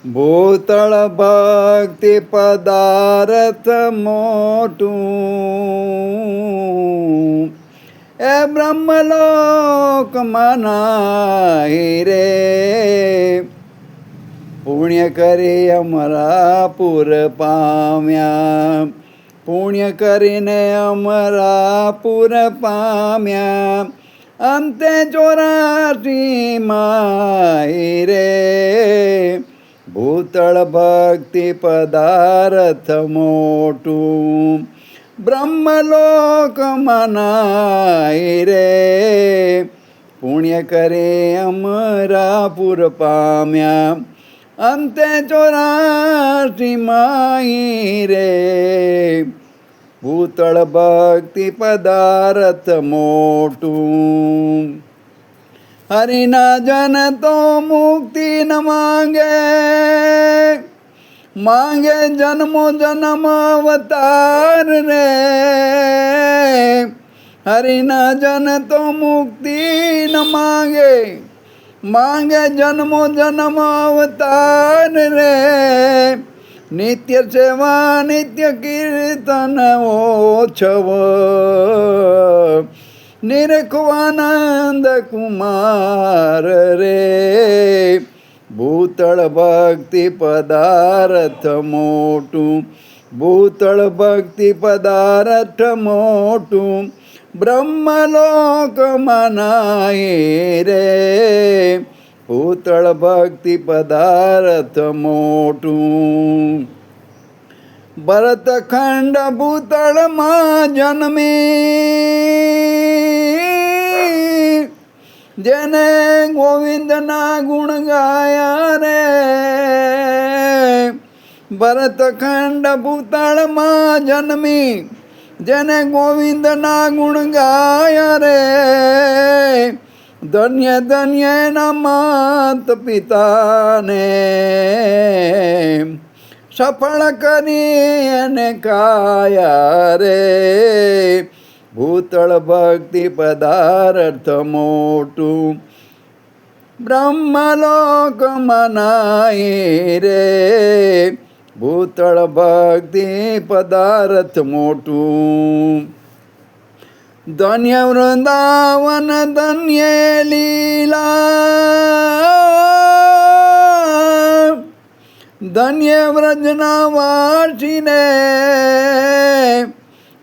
ભૂતળ ભક્તિ પદાર્થ મોટું એ બ્રહ્મલોક મનાઈ રે પુણ્ય કરી અમરાપુર પામ્યા પુણ્ય કરીને અમરાપુર પામ્યા અંતે 84 માઈ રે ભૂતળ ભક્તિ પદાર્થ મોટું બ્રહ્મલોક મનાઈ રે પુણ્ય કરી અમરાપુર પામ્યા અંતે 84 માઈ રે ભૂતળ ભક્તિ પદાર્થ મોટું હરિના જન તો મુક્તિ ન માંગે માંગે જન્મો જન્મ અવતાર રે હરિના જન તો મુક્તિ ન માંગે માંગે જન્મો જન્મ અવતાર રે નિત્ય સેવા નિત્ય કીર્તન ઓછવ નિરખવાનંદ કુમાર રે ભૂતળ ભક્તિ પદાર્થ મોટું ભૂતળ ભક્તિ પદાર્થ મોટું બ્રહ્મલોક મનાય રે ભૂતળ ભક્તિ પદાર્થ મોટું ભરતખંડ ભૂતળમાં જન્મી જેને ગોવિંદના ગુણ ગાયા રે ભરતખંડ ભૂતળમાં જન્મી જેને ગોવિંદના ગુણ ગાયા રે ધન્ય ધન્ય એના માત પિતાને સફળ કરી એને કાયા રે ભૂતળ ભક્તિ પદાર્થ મોટું બ્રહ્મલોક મનાય રે ભૂતળ ભક્તિ પદાર્થ મોટું ધન્ય વૃંદાવન ધન્ય લીલા ધન્ય વ્રજના વાસીને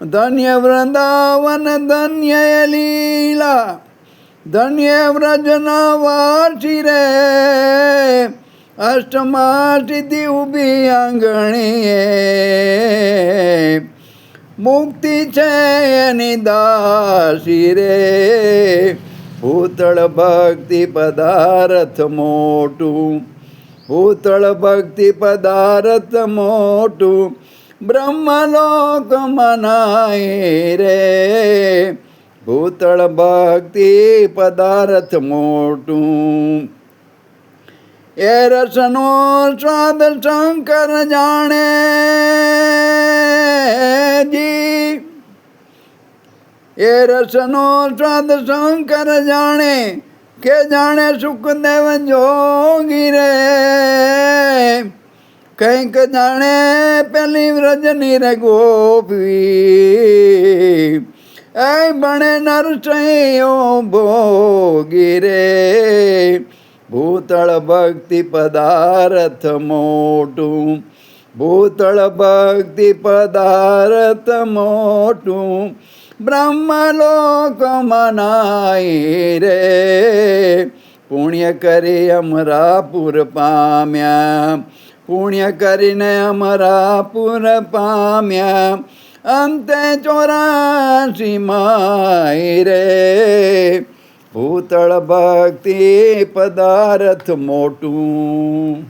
ધન્ય વૃંદાવન ધન્ય લીલા ધન્ય વ્રજના વાસી રે અષ્ટમા સિદ્ધિ ઊભી આંગણીએ મુક્તિ છે એની દાસી રે ભૂતળ ભક્તિ પદાર્થ મોટું ભૂતળ ભક્તિ પદાર્થ મોટું બ્રહ્મલોક મનાય રે ભૂતળ ભક્તિ પદાર્થ મોટું એ રસનો સ્વાદ શંકર જાણે જી એ રસનો સ્વાદ શંકર જાણે કે જાણે સુખદેવ જોગી રે કંઈક જાણે પેલી વ્રજની રે ગોપી એ બણે નરસૈયો ભોગી રે ભૂતળ ભક્તિ પદાર્થ મોટું ભૂતળ ભક્તિ પદાર્થ મોટું બ્રહ્મલોક મનાય રે પુણ્ય કરી અમરાપુર પામ્યા પુણ્ય કરીને અમરાપુર પામ્યા અંતે 84 માય રે ભૂતળ ભક્તિ પદાર્થ મોટું